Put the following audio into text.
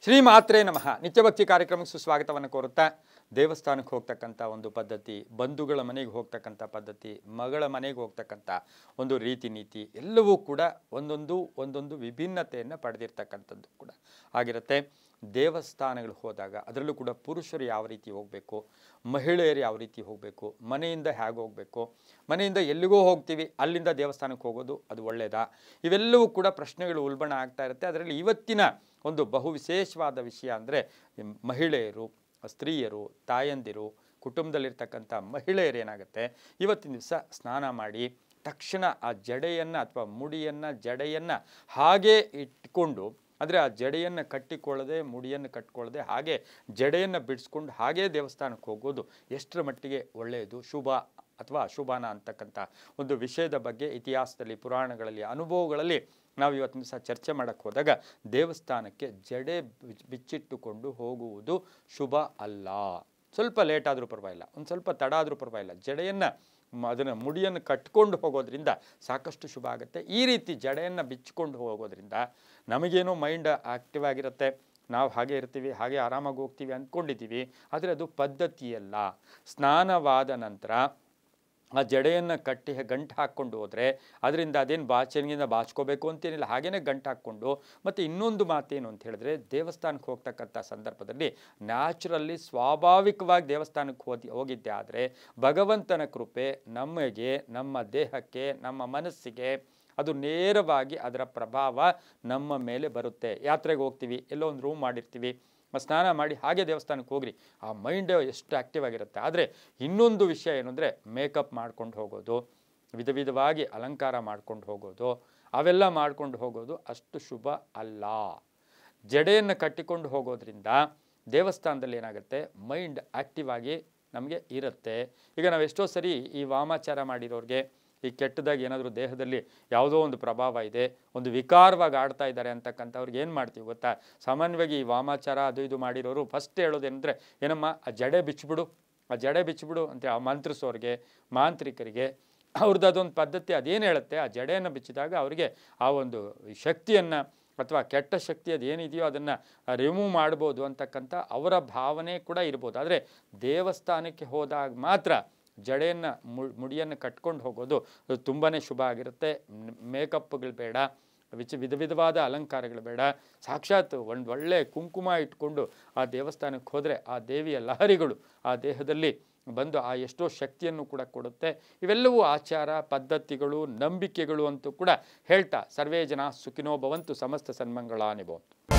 ಶ್ರೀ ಮಾತ್ರೇ ನಮಃ ನಿತ್ಯಭಕ್ತಿ ಕಾರ್ಯಕ್ರಮಕ್ಕೆ ಸುಸ್ವಾಗತವನ್ನು ಕೋರುತ್ತಾ ದೇವಸ್ಥಾನಕ್ಕೆ ಹೋಗ್ತಕ್ಕಂಥ ಒಂದು ಪದ್ಧತಿ, ಬಂಧುಗಳ ಮನೆಗೆ ಹೋಗ್ತಕ್ಕಂಥ ಪದ್ಧತಿ, ಮಗಳ ಮನೆಗೆ ಹೋಗ್ತಕ್ಕಂಥ ಒಂದು ರೀತಿ ನೀತಿ ಎಲ್ಲವೂ ಕೂಡ ಒಂದೊಂದು ವಿಭಿನ್ನತೆಯನ್ನು ಪಡೆದಿರ್ತಕ್ಕಂಥದ್ದು ಕೂಡ ಆಗಿರುತ್ತೆ. ದೇವಸ್ಥಾನಗಳು ಹೋದಾಗ ಅದರಲ್ಲೂ ಕೂಡ ಪುರುಷರು ಯಾವ ರೀತಿ ಹೋಗಬೇಕು, ಮಹಿಳೆಯರು ಯಾವ ರೀತಿ ಹೋಗಬೇಕು, ಮನೆಯಿಂದ ಹೇಗೆ ಹೋಗಬೇಕು, ಮನೆಯಿಂದ ಎಲ್ಲಿಗೋ ಹೋಗ್ತೀವಿ ಅಲ್ಲಿಂದ ದೇವಸ್ಥಾನಕ್ಕೆ ಹೋಗೋದು ಅದು ಒಳ್ಳೆಯದಾ, ಇವೆಲ್ಲವೂ ಕೂಡ ಪ್ರಶ್ನೆಗಳು ಉಲ್ಬಣ ಆಗ್ತಾ ಇರುತ್ತೆ. ಅದರಲ್ಲಿ ಇವತ್ತಿನ ಒಂದು ಬಹು ವಿಶೇಷವಾದ ವಿಷಯ ಅಂದರೆ ಮಹಿಳೆಯರು, ಸ್ತ್ರೀಯರು, ತಾಯಂದಿರು, ಕುಟುಂಬದಲ್ಲಿರ್ತಕ್ಕಂಥ ಮಹಿಳೆಯರು ಏನಾಗುತ್ತೆ ಇವತ್ತಿನ ದಿವಸ ಸ್ನಾನ ಮಾಡಿ ತಕ್ಷಣ ಆ ಜಡೆಯನ್ನು ಅಥವಾ ಮುಡಿಯನ್ನು ಜಡೆಯನ್ನು ಹಾಗೇ ಇಟ್ಕೊಂಡು, ಅಂದರೆ ಆ ಜಡೆಯನ್ನು ಕಟ್ಟಿಕೊಳ್ಳದೆ ಮುಡಿಯನ್ನು ಕಟ್ಟಿಕೊಳ್ಳದೆ ಹಾಗೆ ಜಡೆಯನ್ನು ಬಿಡಿಸ್ಕೊಂಡು ಹಾಗೇ ದೇವಸ್ಥಾನಕ್ಕೆ ಹೋಗೋದು ಎಷ್ಟರ ಮಟ್ಟಿಗೆ ಒಳ್ಳೆಯದು, ಶುಭ ಅಥವಾ ಅಶುಭನ ಅಂತಕ್ಕಂಥ ಒಂದು ವಿಷಯದ ಬಗ್ಗೆ ಇತಿಹಾಸದಲ್ಲಿ, ಪುರಾಣಗಳಲ್ಲಿ, ಅನುಭವಗಳಲ್ಲಿ ನಾವು ಇವತ್ತಿನ ದಿವಸ ಚರ್ಚೆ ಮಾಡೋಕ್ಕೆ ಹೋದಾಗ ದೇವಸ್ಥಾನಕ್ಕೆ ಜಡೆ ಬಿಚ್ಚಿಟ್ಟುಕೊಂಡು ಹೋಗುವುದು ಶುಭ ಅಲ್ಲ. ಸ್ವಲ್ಪ ಲೇಟ್ ಆದರೂ ಪರವಾಗಿಲ್ಲ, ಒಂದು ಸ್ವಲ್ಪ ತಡ ಆದರೂ ಪರವಾಗಿಲ್ಲ, ಜಡೆಯನ್ನು ಅದನ್ನು ಮುಡಿಯನ್ನು ಕಟ್ಕೊಂಡು ಹೋಗೋದ್ರಿಂದ ಸಾಕಷ್ಟು ಶುಭ ಆಗುತ್ತೆ. ಈ ರೀತಿ ಜಡೆಯನ್ನು ಬಿಚ್ಚಿಕೊಂಡು ಹೋಗೋದ್ರಿಂದ ನಮಗೇನೋ ಮೈಂಡ್ ಆ್ಯಕ್ಟಿವ್ ಆಗಿರುತ್ತೆ, ನಾವು ಹಾಗೆ ಇರ್ತೀವಿ, ಹಾಗೆ ಆರಾಮಾಗಿ ಹೋಗ್ತೀವಿ ಅಂದ್ಕೊಂಡಿದ್ದೀವಿ. ಆದರೆ ಅದು ಪದ್ಧತಿಯಲ್ಲ. ಸ್ನಾನವಾದ ನಂತರ ಆ ಜಡೆಯನ್ನು ಕಟ್ಟಿ ಗಂಟು ಹಾಕ್ಕೊಂಡು ಹೋದರೆ ಅದರಿಂದ ಅದೇನು ಬಾಚಣಿಗೆಯಿಂದ ಬಾಚ್ಕೋಬೇಕು ಅಂತೇನಿಲ್ಲ, ಹಾಗೇ ಗಂಟು ಹಾಕ್ಕೊಂಡು. ಮತ್ತು ಇನ್ನೊಂದು ಮಾತೇನು ಅಂತ ಹೇಳಿದ್ರೆ, ದೇವಸ್ಥಾನಕ್ಕೆ ಹೋಗ್ತಕ್ಕಂಥ ಸಂದರ್ಭದಲ್ಲಿ ನ್ಯಾಚುರಲಿ ಸ್ವಾಭಾವಿಕವಾಗಿ ದೇವಸ್ಥಾನಕ್ಕೆ ಹೋಗಿದ್ದೆ ಆದರೆ ಭಗವಂತನ ಕೃಪೆ ನಮಗೆ, ನಮ್ಮ ದೇಹಕ್ಕೆ, ನಮ್ಮ ಮನಸ್ಸಿಗೆ ಅದು ನೇರವಾಗಿ ಅದರ ಪ್ರಭಾವ ನಮ್ಮ ಮೇಲೆ ಬರುತ್ತೆ. ಯಾತ್ರೆಗೆ ಹೋಗ್ತೀವಿ, ಎಲ್ಲೋ ಒಂದು ರೂಮ್ ಮಾಡಿರ್ತೀವಿ, ಸ್ನಾನ ಮಾಡಿ ಹಾಗೆ ದೇವಸ್ಥಾನಕ್ಕೆ ಹೋಗ್ರಿ, ಆ ಮೈಂಡ್ ಎಷ್ಟು ಆ್ಯಕ್ಟಿವ್ ಆಗಿರುತ್ತೆ. ಆದರೆ ಇನ್ನೊಂದು ವಿಷಯ ಏನು ಅಂದರೆ, ಮೇಕಪ್ ಮಾಡ್ಕೊಂಡು ಹೋಗೋದು, ವಿಧವಾಗಿ ಅಲಂಕಾರ ಮಾಡ್ಕೊಂಡು ಹೋಗೋದು, ಅವೆಲ್ಲ ಮಾಡ್ಕೊಂಡು ಹೋಗೋದು ಅಷ್ಟು ಶುಭ ಅಲ್ಲ. ಜಡೆಯನ್ನು ಕಟ್ಟಿಕೊಂಡು ಹೋಗೋದ್ರಿಂದ ದೇವಸ್ಥಾನದಲ್ಲಿ ಏನಾಗುತ್ತೆ, ಮೈಂಡ್ ಆ್ಯಕ್ಟಿವ್ ಆಗಿ ನಮಗೆ ಇರುತ್ತೆ. ಈಗ ನಾವು ಎಷ್ಟೋ ಸರಿ ಈ ವಾಮಾಚಾರ ಮಾಡಿರೋರಿಗೆ, ಈ ಕೆಟ್ಟದಾಗಿ ಏನಾದರೂ ದೇಹದಲ್ಲಿ ಯಾವುದೋ ಒಂದು ಪ್ರಭಾವ ಇದೆ, ಒಂದು ವಿಕಾರವಾಗಿ ಆಡ್ತಾ ಇದ್ದಾರೆ ಅಂತಕ್ಕಂಥವ್ರಿಗೆ ಏನು ಮಾಡ್ತೀವಿ ಗೊತ್ತಾ, ಸಾಮಾನ್ಯವಾಗಿ ಈ ವಾಮಾಚಾರ ಅದು ಇದು ಮಾಡಿರೋರು ಫಸ್ಟ್ ಹೇಳೋದೇನೆಂದರೆ, ಏನಮ್ಮ ಆ ಜಡೆ ಬಿಚ್ಚಿಬಿಡು, ಆ ಜಡೆ ಬಿಚ್ಚಿಬಿಡು ಅಂತ ಆ ಮಂತ್ರಿಸೋರಿಗೆ, ಮಾಂತ್ರಿಕರಿಗೆ ಅವ್ರದ್ದು ಅದೊಂದು ಪದ್ಧತಿ. ಅದೇನು ಹೇಳುತ್ತೆ, ಆ ಜಡೆಯನ್ನು ಬಿಚ್ಚಿದಾಗ ಅವರಿಗೆ ಆ ಒಂದು ಶಕ್ತಿಯನ್ನು ಅಥವಾ ಕೆಟ್ಟ ಶಕ್ತಿ ಅದೇನಿದೆಯೋ ಅದನ್ನು ರಿಮೂವ್ ಮಾಡ್ಬೋದು ಅಂತಕ್ಕಂಥ ಅವರ ಭಾವನೆ ಕೂಡ ಇರ್ಬೋದು. ಆದರೆ ದೇವಸ್ಥಾನಕ್ಕೆ ಹೋದಾಗ ಮಾತ್ರ ಜಡೆಯನ್ನು ಮುಡಿಯನ್ನು ಕಟ್ಕೊಂಡು ಹೋಗೋದು ತುಂಬಾ ಶುಭ ಆಗಿರುತ್ತೆ. ಮೇಕಪ್ಗಳು ಬೇಡ, ವಿಧವಾದ ಅಲಂಕಾರಗಳು ಬೇಡ, ಸಾಕ್ಷಾತ್ ಒಂದು ಒಳ್ಳೆ ಕುಂಕುಮ ಇಟ್ಕೊಂಡು ಆ ದೇವಸ್ಥಾನಕ್ಕೆ ಹೋದರೆ ಆ ದೇವಿಯ ಲಹರಿಗಳು ಆ ದೇಹದಲ್ಲಿ ಬಂದು ಆ ಎಷ್ಟೋ ಶಕ್ತಿಯನ್ನು ಕೂಡ ಕೊಡುತ್ತೆ. ಇವೆಲ್ಲವೂ ಆಚಾರ ಪದ್ಧತಿಗಳು, ನಂಬಿಕೆಗಳು ಅಂತೂ ಕೂಡ ಹೇಳ್ತಾ, ಸರ್ವೇ ಜನ ಸುಖಿನೋ ಭವಂತು, ಸಮಸ್ತ ಸನ್ಮಂಗಳಾನಿ ಭವಂತು.